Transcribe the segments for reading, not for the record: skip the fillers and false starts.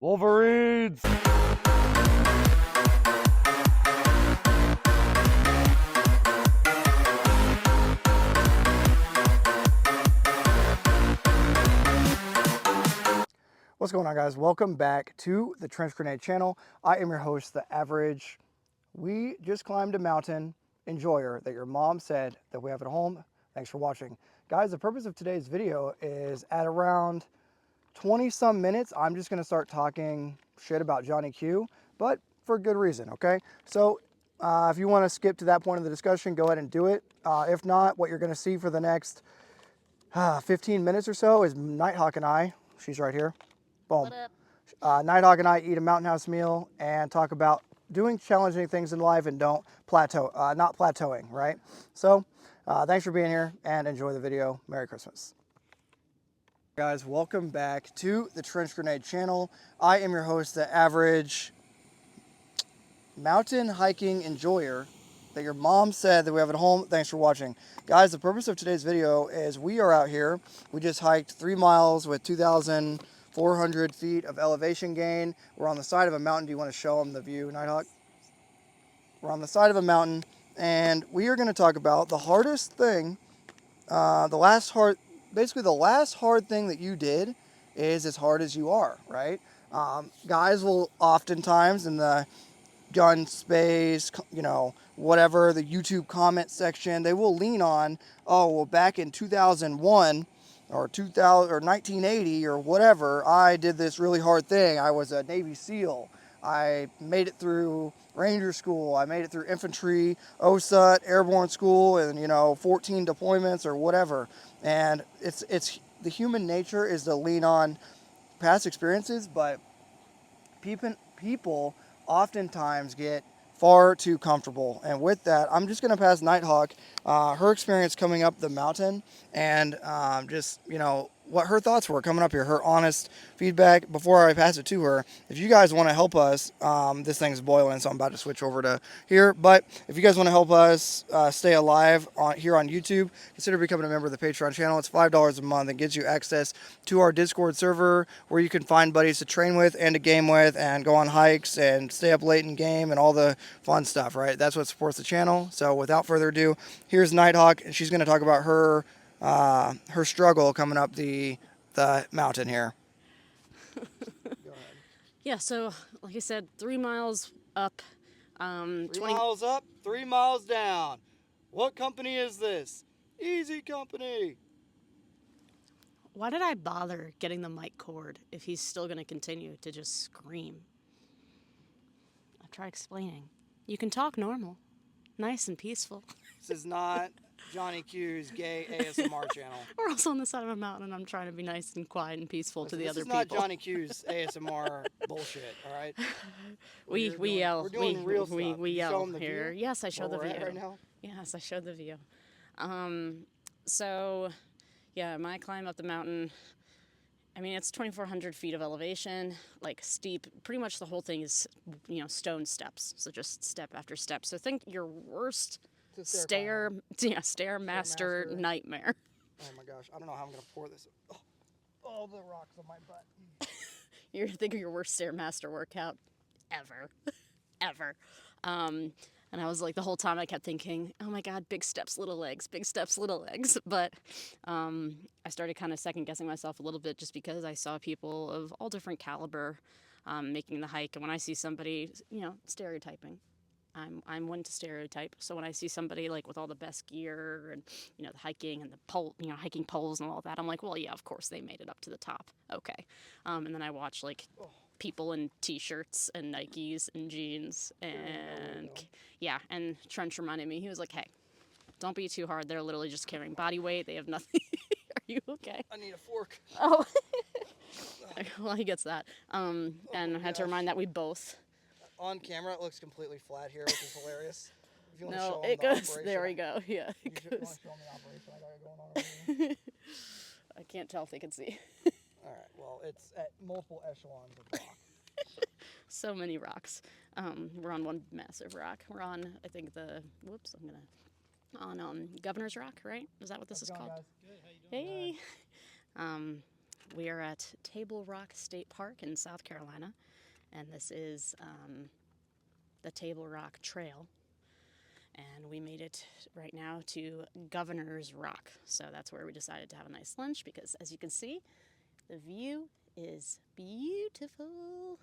Wolverines! What's going on, guys? Welcome back to the Trench Grenade channel. I am your host, The Average. We just climbed a mountain enjoyer that your mom said that we have at home. Thanks for watching. Guys, the purpose of today's video is at around 20 some minutes, I'm just gonna start talking shit about Johnny Q, but for good reason, okay? So if you wanna skip to that point of the discussion, go ahead and do it. If not, what you're gonna see for the next 15 minutes or so is Nighthawk and I. She's right here. Boom. What up? Nighthawk and I eat a mountain house meal and talk about doing challenging things in life and don't plateau, not plateauing, right? So thanks for being here and enjoy the video. Merry Christmas. Guys, welcome back to the Trench Grenade channel. I am your host, The Average mountain hiking enjoyer that your mom said that we have at home. Thanks for watching. Guys, the purpose of today's video is we are out here. We just hiked 3 miles with 2,400 feet of elevation gain. We're on the side of a mountain. Do you want to show them the view, Nighthawk? We're on the side of a mountain, and we are going to talk about the hardest thing, basically the last hard thing that you did is as hard as you are, right? Guys will oftentimes in the gun space, whatever, the YouTube comment section, they will lean on, oh, well, back in 2001 or 2000 or 1980 or whatever, I did this really hard thing. I was a Navy SEAL. I made it through Ranger School. I made it through infantry, OSUT, airborne school, and 14 deployments or whatever. And it's the human nature is to lean on past experiences, but people oftentimes get far too comfortable. And with that, I'm just going to pass Nighthawk her experience coming up the mountain and what her thoughts were coming up here, her honest feedback before I pass it to her. If you guys want to help us, this thing's boiling, so I'm about to switch over to here. But if you guys want to help us stay alive here on YouTube, consider becoming a member of the Patreon channel. It's $5 a month and gives you access to our Discord server where you can find buddies to train with and to game with and go on hikes and stay up late in game and all the fun stuff, right? That's what supports the channel. So without further ado, here's Nighthawk, and she's going to talk about her struggle coming up the mountain here. Go ahead. Yeah, so like I said, 3 miles up. 3 miles up, 3 miles down. What company is this? Easy Company. Why did I bother getting the mic cord if he's still going to continue to just scream? I'll try explaining. You can talk normal, nice and peaceful. This is not Johnny Q's gay ASMR channel. We're also on the side of a mountain, and I'm trying to be nice and quiet and peaceful to the other people. This is not Johnny Q's ASMR bullshit, all right? We yell. We're doing real stuff. We yell here. View? Yes, I show the view. Right now? Yes, I showed the view. So, yeah, my climb up the mountain, I mean, it's 2,400 feet of elevation, like steep. Pretty much the whole thing is, stone steps. So just step after step. So think your worst Stairmaster nightmare. Oh my gosh, I don't know how I'm going to pour this. Oh, the rocks on my butt. You're thinking your worst Stairmaster workout ever. Ever. And I was like, the whole time I kept thinking, oh my God, big steps, little legs, big steps, little legs. But I started kind of second guessing myself a little bit just because I saw people of all different caliber making the hike. And when I see somebody, stereotyping, I'm one to stereotype. So when I see somebody like with all the best gear and, the hiking and the pole, hiking poles and all that, I'm like, well, yeah, of course they made it up to the top. Okay. And then I watch like people in t-shirts and Nikes and jeans and and Trench reminded me, he was like, hey, don't be too hard. They're literally just carrying body weight. They have nothing. Are you okay? I need a fork. Oh, well, he gets that. And I had to remind that we both. On camera, it looks completely flat here, which is hilarious. If you want to No, show it the goes. operation, There we go. Yeah, it you want goes. to show them the operation I got going on over here? I can't tell if they can see. All right. Well, it's at multiple echelons of rock. So many rocks. We're on one massive rock. We're on, I think on Governor's Rock, right? Is that what this is called? Guys? Good. How you doing? Hey. We are at Table Rock State Park in South Carolina, and this is the Table Rock Trail. And we made it right now to Governor's Rock. So that's where we decided to have a nice lunch because, as you can see, the view is beautiful.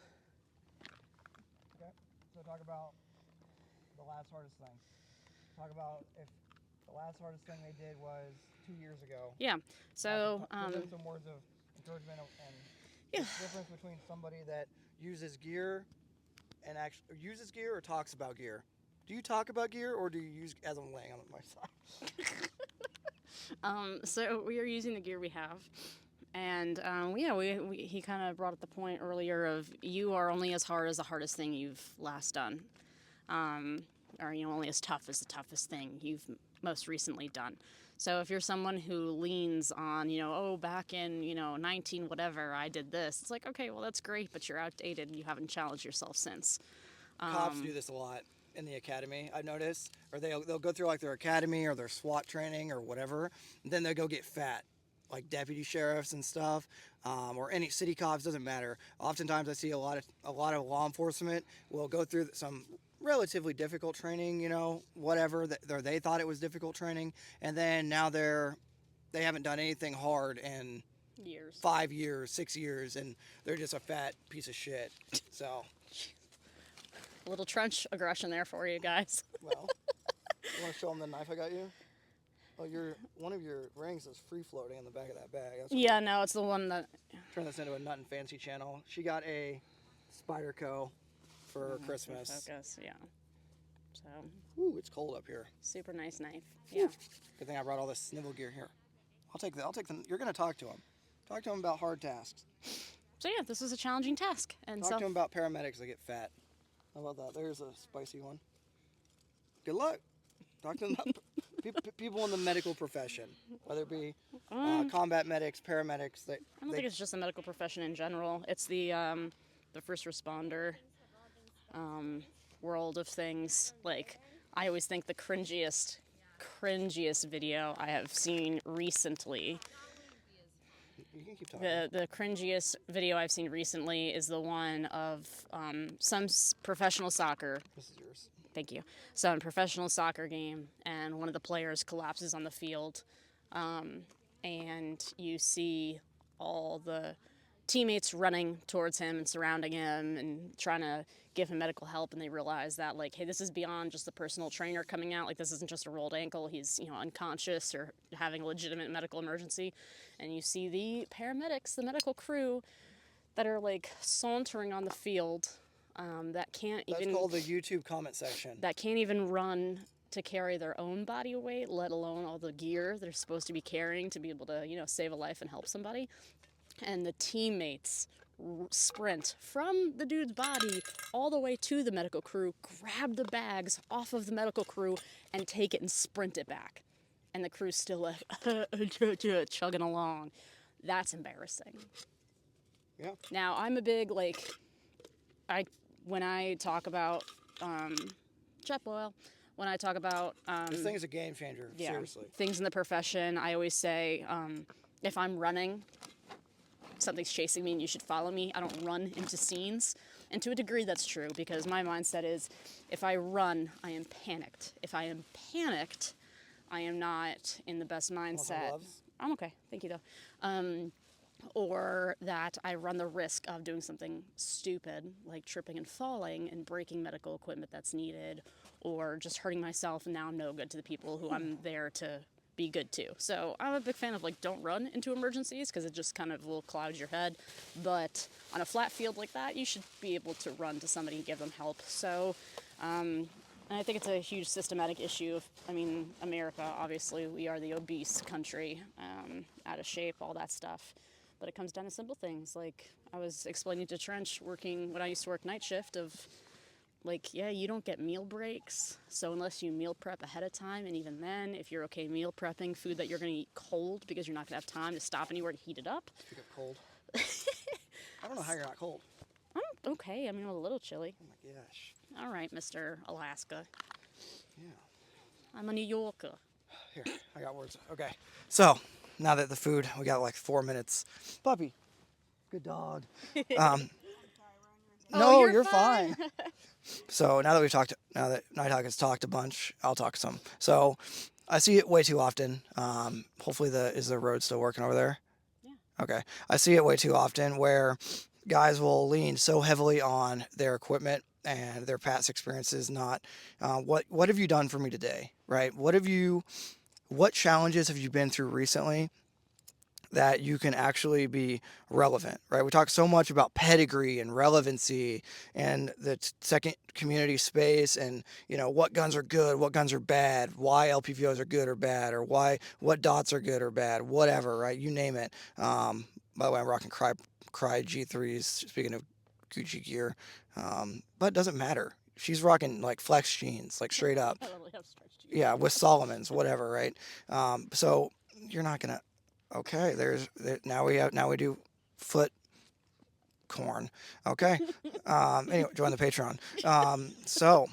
Okay, so talk about the last hardest thing. Talk about if the last hardest thing they did was 2 years ago. Yeah, so give them some words of encouragement and yeah. the difference between somebody that uses gear and actually uses gear or talks about gear. Do you talk about gear or do you use as I'm laying on my side? So we are using the gear we have. And he kind of brought up the point earlier of you are only as hard as the hardest thing you've last done. Or only as tough as the toughest thing you've most recently done. So if you're someone who leans on, back in, 19 whatever, I did this, it's like, okay, well, that's great, but you're outdated and you haven't challenged yourself since. Cops do this a lot in the academy, I've noticed. Or they'll go through like their academy or their SWAT training or whatever, and then they'll go get fat. Like deputy sheriffs and stuff, or any city cops, doesn't matter. Oftentimes I see a lot of law enforcement will go through some relatively difficult training, whatever, they thought it was difficult training, and then now they haven't done anything hard in Years. 5 years, 6 years, and they're just a fat piece of shit. So, a little trench aggression there for you guys. well, you want to show them the knife I got you? Oh, one of your rings is free floating in the back of that bag. That's cool. Yeah, no, it's the one that... Turn this into a Nut and Fancy channel. She got a Spyderco for Christmas. Focus, yeah. So. Ooh, it's cold up here. Super nice knife. Yeah. Good thing I brought all this snivel gear here. I'll take the. You're gonna talk to him. Talk to him about hard tasks. So yeah, this was a challenging task, and talk to him about paramedics that get fat. How about that? There's a spicy one. Good luck. Talk to them about people in the medical profession, whether it be combat medics, paramedics. I don't think it's just the medical profession in general. It's the first responder world of things. Like, I always think the cringiest video I have seen recently. You can keep talking. The cringiest video I've seen recently is the one of some professional soccer. This is yours. Thank you. So, in a professional soccer game, and one of the players collapses on the field, and you see all the teammates running towards him and surrounding him and trying to give him medical help, and they realize that, like, hey, this is beyond just the personal trainer coming out. Like, this isn't just a rolled ankle. He's, unconscious or having a legitimate medical emergency. And you see the paramedics, the medical crew, that are, like, sauntering on the field, that can't even... That's called the YouTube comment section. That can't even run to carry their own body weight, let alone all the gear they're supposed to be carrying to be able to, save a life and help somebody. And the teammates sprint from the dude's body all the way to the medical crew, grab the bags off of the medical crew, and take it and sprint it back. And the crew's still like, chugging along. That's embarrassing. Yeah. Now, I'm a big, when I talk about jet oil, when I talk about... this thing is a game changer, seriously. Things in the profession, I always say, if I'm running, something's chasing me and you should follow me. I don't run into scenes. And to a degree, that's true, because my mindset is, if I run, I am panicked. If I am panicked, I am not in the best mindset. I'm okay. Thank you, though. Or that I run the risk of doing something stupid, like tripping and falling and breaking medical equipment that's needed, or just hurting myself, and now I'm no good to the people who I'm there to be good to. So I'm a big fan of, don't run into emergencies, because it just kind of will cloud your head. But on a flat field like that, you should be able to run to somebody and give them help. So, and I think it's a huge systematic issue. America, obviously, we are the obese country, out of shape, all that stuff. But it comes down to simple things. Like I was explaining to Trench, when I used to work night shift, of you don't get meal breaks. So unless you meal prep ahead of time, and even then, if you're okay meal prepping food that you're going to eat cold because you're not going to have time to stop anywhere to heat it up. You get cold. I don't know how you're not cold. I'm okay. I'm a little chilly. Oh my gosh. All right, Mr. Alaska. Yeah. I'm a New Yorker. Here, I got words. Okay. So, now that the food, we got like 4 minutes. Puppy, good dog. Um, Oh, no, you're you're fine. fine. So now that Nighthawk has talked a bunch, I'll talk some. So I see it way too often. Hopefully, is the road still working over there? Yeah. Okay. I see it way too often where guys will lean so heavily on their equipment and their past experiences, not what have you done for me today, right? What challenges have you been through recently that you can actually be relevant, right? We talk so much about pedigree and relevancy and the second community space and, what guns are good, what guns are bad, why LPVOs are good or bad, or what dots are good or bad, whatever, right? You name it. By the way, I'm rocking Cry G3s, speaking of Gucci gear. But it doesn't matter. She's rocking like flex jeans, like straight up. I literally have stretched you. Yeah, with Solomon's, whatever, right? So you're not gonna. Okay, now we do foot corn. Okay. Anyway, join the Patreon. So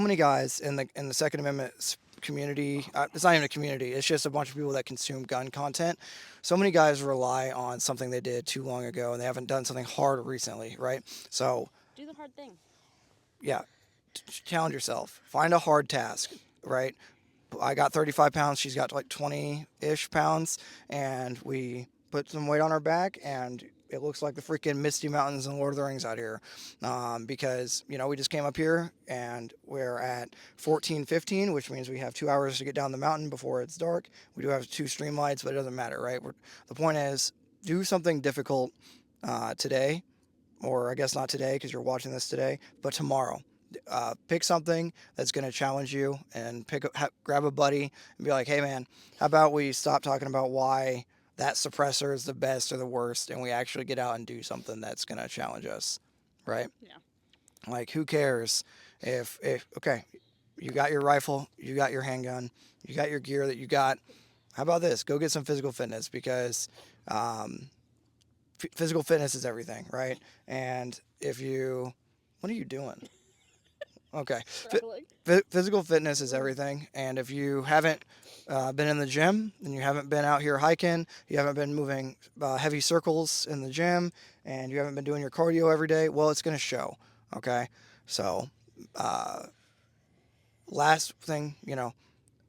many guys in the Second Amendment community. It's not even a community. It's just a bunch of people that consume gun content. So many guys rely on something they did too long ago, and they haven't done something hard recently, right? So Do the hard thing. yeah, challenge yourself. Find a hard task, right? I got 35 pounds. She's got like 20-ish pounds, and we put some weight on her back, and it looks like the freaking Misty Mountains and Lord of the Rings out here, because we just came up here and we're at 14:15, which means we have 2 hours to get down the mountain before it's dark. We do have two stream lights, but it doesn't matter, right? The point is, do something difficult today, or I guess not today because you're watching this today, but tomorrow. Pick something that's going to challenge you and grab a buddy and be like, hey man, how about we stop talking about why that suppressor is the best or the worst, and we actually get out and do something that's going to challenge us, right? Yeah. Like, who cares if okay, you got your rifle, you got your handgun, you got your gear that you got. How about this? Go get some physical fitness, because um, physical fitness is everything, right? And what are you doing? Okay. Struggling. Physical fitness is everything. And if you haven't been in the gym and you haven't been out here hiking, you haven't been moving heavy circles in the gym, and you haven't been doing your cardio every day, well, it's going to show. Okay. So, last thing,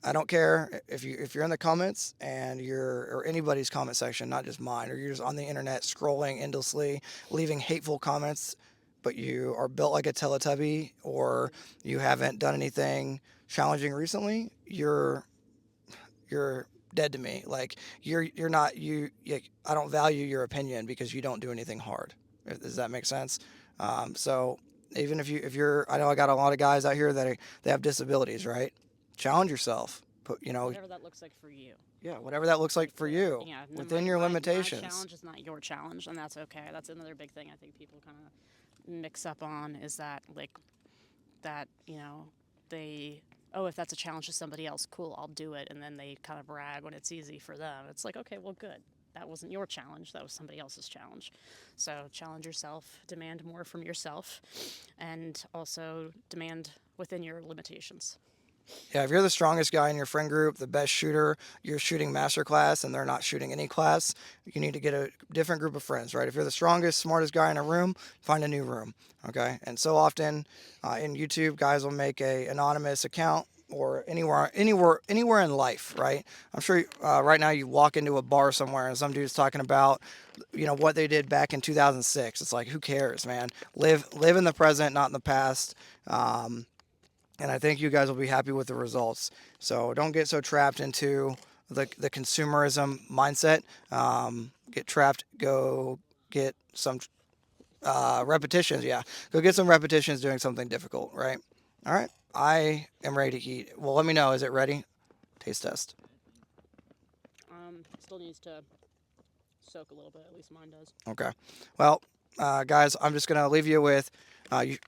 I don't care if you're in the comments and or anybody's comment section, not just mine, or you're just on the internet scrolling endlessly, leaving hateful comments, but you are built like a Teletubby, or you haven't done anything challenging recently, you're dead to me. Like, you're not I don't value your opinion because you don't do anything hard. Does that make sense? So even if you're, I know I got a lot of guys out here they have disabilities, right? Challenge yourself. Whatever that looks like for you. Yeah, whatever that looks like for you, Yeah. within your My limitations. challenge is not your challenge, and that's okay. That's another big thing I think people kind of mix up on, is that they, oh, if that's a challenge to somebody else, cool, I'll do it, and then they kind of brag when it's easy for them. It's like, okay, well, good. That wasn't your challenge. That was somebody else's challenge. So challenge yourself, demand more from yourself, and also demand within your limitations. Yeah, if you're the strongest guy in your friend group, the best shooter, you're shooting master class and they're not shooting any class, you need to get a different group of friends, right? If you're the strongest, smartest guy in a room, find a new room, okay? And so often in YouTube, guys will make a anonymous account, or anywhere in life, right? I'm sure right now you walk into a bar somewhere and some dude's talking about, what they did back in 2006. It's like, who cares, man? Live in the present, not in the past. And I think you guys will be happy with the results. So don't get so trapped into the consumerism mindset. Get trapped. Go get some repetitions. Yeah, go get some repetitions doing something difficult. Right. All right. I am ready to eat. Well, let me know. Is it ready? Taste test. Still needs to soak a little bit. At least mine does. Okay. Well, guys, I'm just gonna leave you with you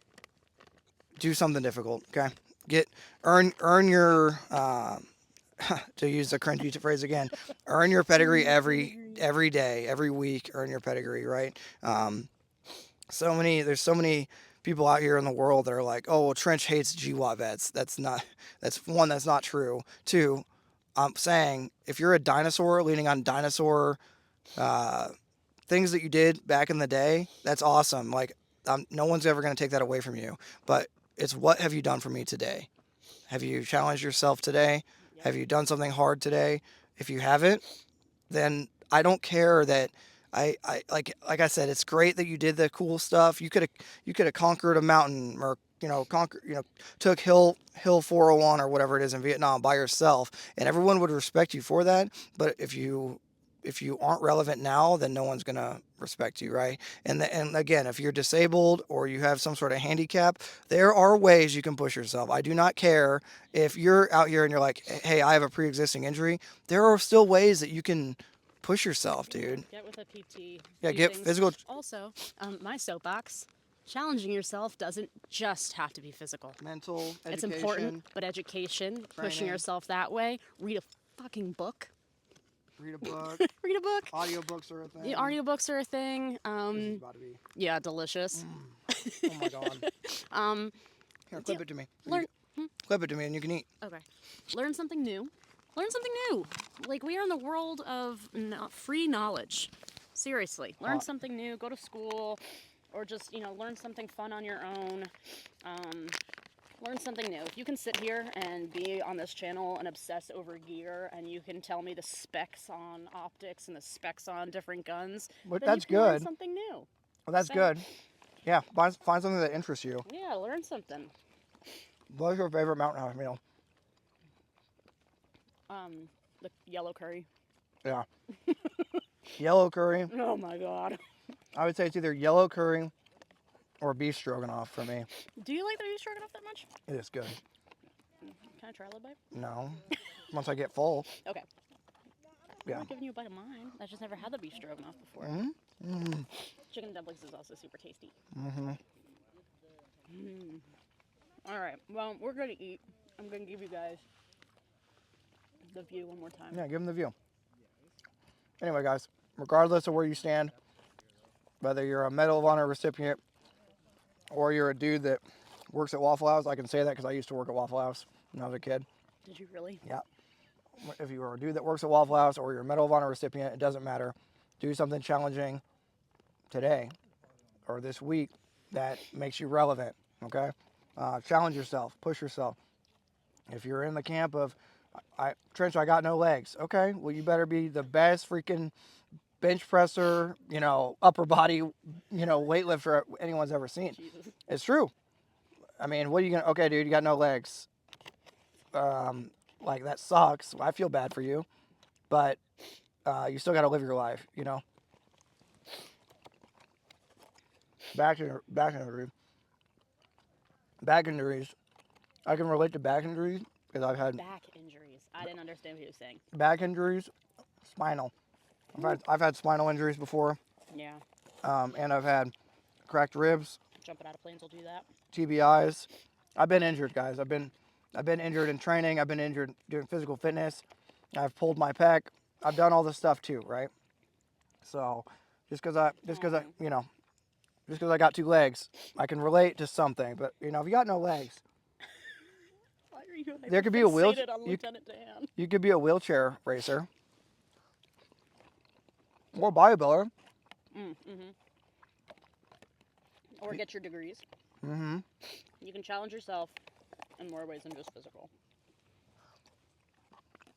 do something difficult. Okay. Earn your to use the cringy phrase again, earn your pedigree every day, every week. Earn your pedigree, right? There's so many people out here in the world that are like, oh, well, Trench hates GWAT vets. That's not true. Two, I'm saying if you're a dinosaur leaning on dinosaur things that you did back in the day, that's awesome. Like, no one's ever going to take that away from you. But it's what have you done for me today? Have you challenged yourself today? Yep. Have you done something hard today? If you haven't, then I don't care that I like I said, it's great that you did the cool stuff. You could have conquered a mountain or took hill 401 or whatever it is in Vietnam by yourself, and everyone would respect you for that. But if you aren't relevant now, then no one's gonna respect you, right? And again, if you're disabled or you have some sort of handicap, there are ways you can push yourself. I do not care if you're out here and you're like, hey, I have a pre-existing injury. There are still ways that you can push yourself, dude. Get with a PT. Yeah, do get things. physical. Also, my soapbox. Challenging yourself doesn't just have to be physical. Mental education. It's important, but education, pushing training. yourself that way. Read a fucking book. Read a book. Read a book. Audiobooks are a thing. The audiobooks are a thing. This is about to be. Yeah, delicious. Oh my god. Here, clip it to me. Learn. Clip it to me, and you can eat. Okay. Learn something new. Learn something new. Like, we are in the world of free knowledge. Seriously. Learn something new. Go to school. Or just, learn something fun on your own. Learn something new. If you can sit here and be on this channel and obsess over gear, and you can tell me the specs on optics and the specs on different guns, But then that's you can learn good. something new. Well, that's So- good. Yeah, find something that interests you. Yeah, learn something. What's your favorite Mountain House meal? The yellow curry. Yeah. Yellow curry. Oh my god. I would say it's either yellow curry or beef stroganoff for me. Do you like the beef stroganoff that much? It is good. Can I try a little bite? No. Once I get full. Okay. Yeah. I'm giving you a bite of mine. I've just never had the beef stroganoff before. Mm-hmm. Chicken dumplings is also super tasty. Mm-hmm. All right. Well, we're going to eat. I'm going to give you guys the view one more time. Yeah, give them the view. Anyway, guys, regardless of where you stand, whether you're a Medal of Honor recipient or you're a dude that works at Waffle House, I can say that because I used to work at Waffle House when I was a kid. Did you really? Yeah. If you are a dude that works at Waffle House or you're a Medal of Honor recipient, it doesn't matter. Do something challenging today or this week that makes you relevant, okay? Challenge yourself. Push yourself. If you're in the camp of, Trench, I got no legs. Okay, well, you better be the best freaking bench presser, upper body, weightlifter anyone's ever seen. Jesus. It's true. I mean, what are you going to, okay, dude, you got no legs. Like, that sucks. I feel bad for you. But you still got to live your life, Back injuries. Back injuries. I can relate to back injuries because I've had Back injuries. I didn't understand what he was saying. back injuries, spinal. I've had spinal injuries before, Yeah. and I've had cracked ribs, Jumping out of planes will do that. TBIs. I've been injured, guys. I've been injured in training. I've been injured doing physical fitness. I've pulled my pec. I've done all this stuff too, right? So just because I got two legs, I can relate to something. But if you got no legs, Why are you there could be a wheel. fixated on Lieutenant Dan? You could be a wheelchair racer or bodybuilder. Or get your degrees. Mm-hmm. You can challenge yourself in more ways than just physical.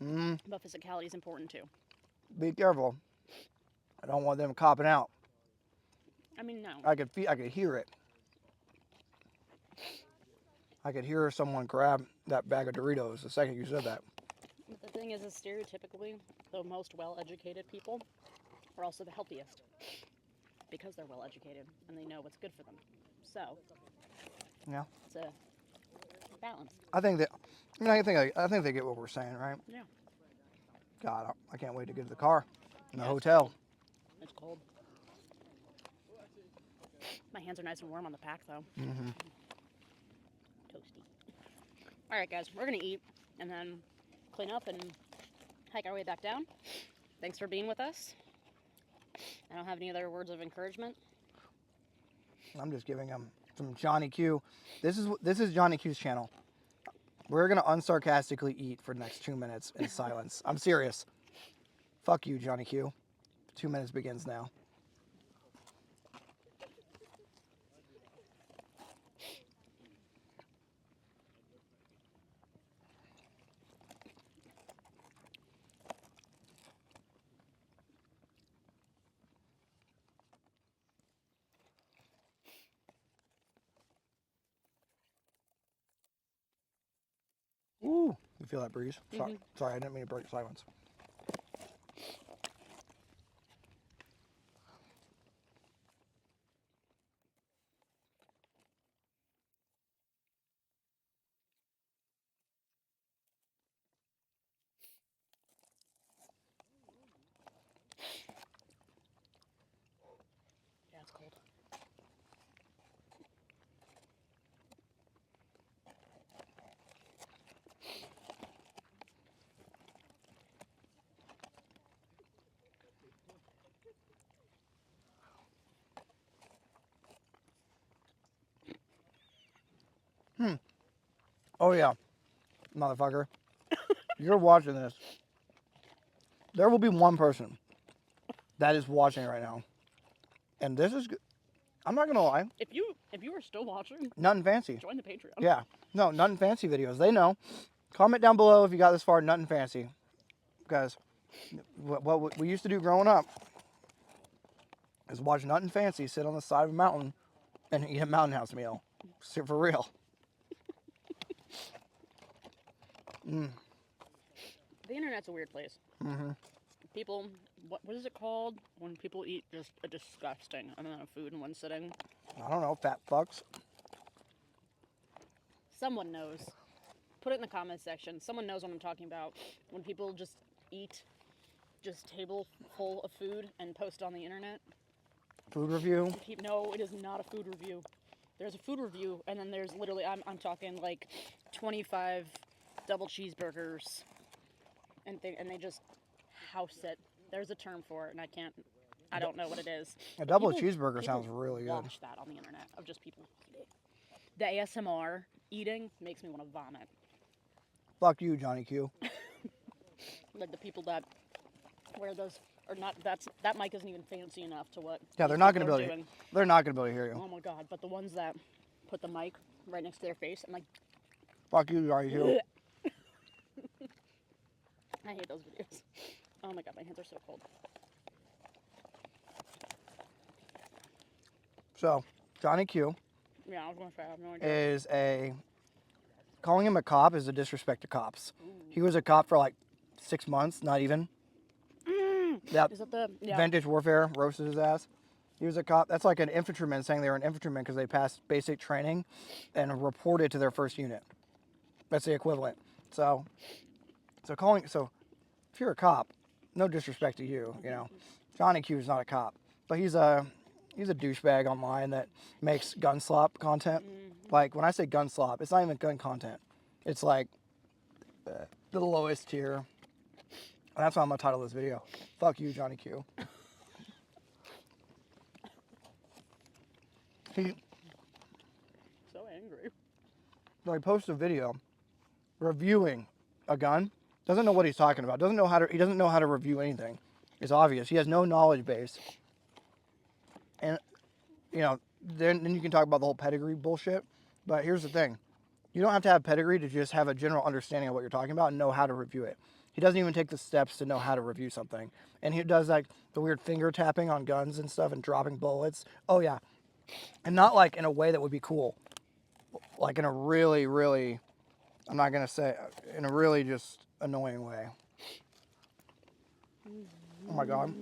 But physicality is important too. Be careful. I don't want them copping out. I mean, no. I could hear it. I could hear someone grab that bag of Doritos the second you said that. But the thing is stereotypically, the most well-educated people are also the healthiest. Because they're well-educated and they know what's good for them. So, Yeah. it's a balance. I think they get what we're saying, right? Yeah. God, I can't wait to get to the car in the Yeah. hotel. It's cold. My hands are nice and warm on the pack, though. Mm-hmm. Toasty. All right, guys, we're going to eat and then clean up and hike our way back down. Thanks for being with us. I don't have any other words of encouragement. I'm just giving them some Johnny Q. This is Johnny Q's channel. We're gonna unsarcastically eat for the next 2 minutes in silence. I'm serious. Fuck you, Johnny Q. 2 minutes begins now. Ooh, you feel that breeze? Sorry, I didn't mean to break silence. Yeah, it's cold. Oh yeah, motherfucker. You're watching this. There will be one person that is watching right now. And this is, I'm not gonna lie, If you are still watching, nothing fancy. join the Patreon. Yeah, no, nothing fancy videos. They know. Comment down below if you got this far, nothing fancy. Because what we used to do growing up is watch nothing fancy, sit on the side of a mountain, and eat a mountain house meal. For real. The internet's a weird place. People, what is it called when people eat just a disgusting amount of food in one sitting? I don't know, fat fucks. Someone knows. Put it in the comments section. Someone knows what I'm talking about. When people just eat just table full of food and post on the internet. Food review. No, it is not a food review. There's a food review, and then there's literally, I'm talking like 25 double cheeseburgers, and they just house it. There's a term for it, and I don't know what it is. A double cheeseburger sounds really good. Watch that on the internet of just people eating. The ASMR eating makes me want to vomit. Fuck you, Johnny Q. Like the people that wear those, or not. That mic isn't even fancy enough to what. Yeah, they're not gonna be able to. They're not gonna be able to hear you. Oh my god! But the ones that put the mic right next to their face, I'm like, fuck you, Johnny Q. I hate those videos. Oh my god, my hands are so cold. So, Johnny Q. Yeah, I was gonna say I have no idea. Is a calling him a cop is a disrespect to cops. He was a cop for like 6 months, not even. Yep. Is that the Vintage Warfare roasted his ass. He was a cop. That's like an infantryman saying they were an infantryman because they passed basic training and reported to their first unit. That's the equivalent. So if you're a cop, no disrespect to you, you know. Johnny Q is not a cop, but he's a douchebag online that makes gun slop content. Like when I say gun slop, it's not even gun content. It's like the lowest tier. And that's why I'm gonna title this video. Fuck you, Johnny Q. He so angry. posted a video reviewing a gun. Doesn't know what he's talking about. He doesn't know how to review anything. It's obvious. He has no knowledge base. And you know, then you can talk about the whole pedigree bullshit. But here's the thing. You don't have to have pedigree to just have a general understanding of what you're talking about and know how to review it. He doesn't even take the steps to know how to review something. And he does like the weird finger tapping on guns and stuff and dropping bullets. Oh yeah. And not like in a way that would be cool. Like in a really, really, I'm not going to say, in a really just annoying way. Oh my God.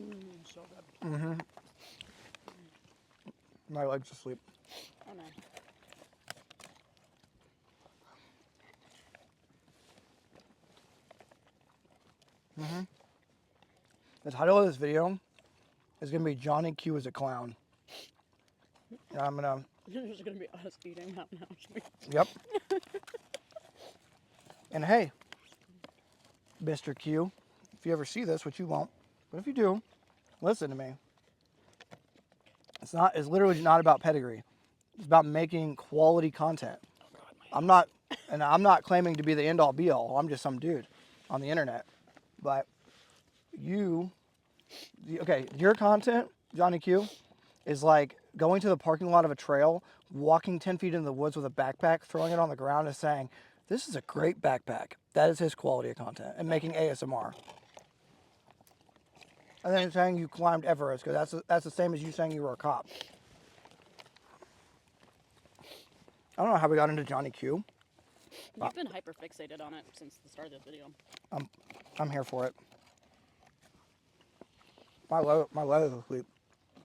So good. My leg's asleep. Oh no. The title of this video is going to be Johnny Q is a clown. And I'm going to, This is gonna be us eating mountain house meat. yep. And hey, Mr. Q, if you ever see this, which you won't, but if you do, listen to me. It's literally not about pedigree. It's about making quality content. I'm not And I'm not claiming to be the end all be all. I'm just some dude on the internet. But your content, Johnny Q, is like going to the parking lot of a trail, walking 10 feet into the woods with a backpack, throwing it on the ground and saying, this is a great backpack. That is his quality of content. And making ASMR. And then saying you climbed Everest, because that's the same as you saying you were a cop. I don't know how we got into Johnny Q. You've been hyper fixated on it since the start of this video. I'm here for it. My leg is asleep.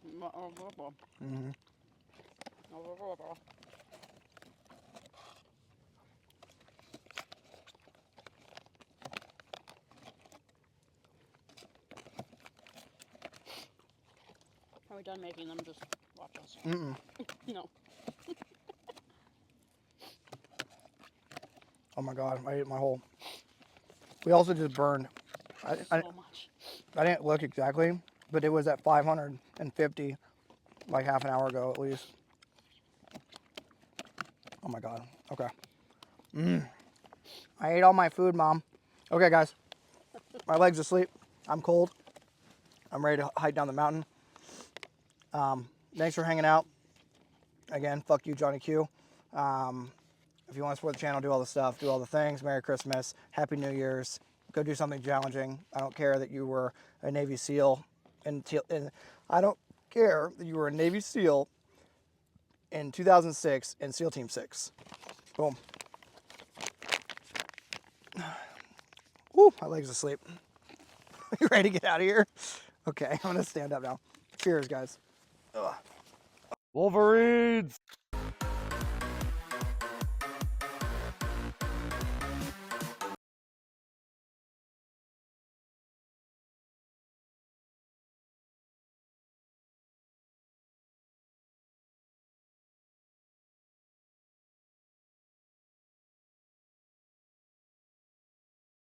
Mm-hmm. Are we done making them? Just watch us. Mm-mm. No. Oh my God, I ate my whole. We also just burned. So much. I didn't look exactly, but it was at 550, like half an hour ago at least. Oh my God. Okay. I ate all my food, Mom. Okay, guys. My leg's asleep. I'm cold. I'm ready to hike down the mountain. Thanks for hanging out. Again, fuck you, Johnny Q. If you want to support the channel, do all the stuff, do all the things. Merry Christmas. Happy New Year's. Go do something challenging. I don't care that you were a Navy SEAL. And I don't care that you were a Navy SEAL in 2006 in SEAL Team 6. Boom. Woo, my leg's asleep. You ready to get out of here? Okay, I'm going to stand up now. Cheers, guys. Ugh. Wolverines!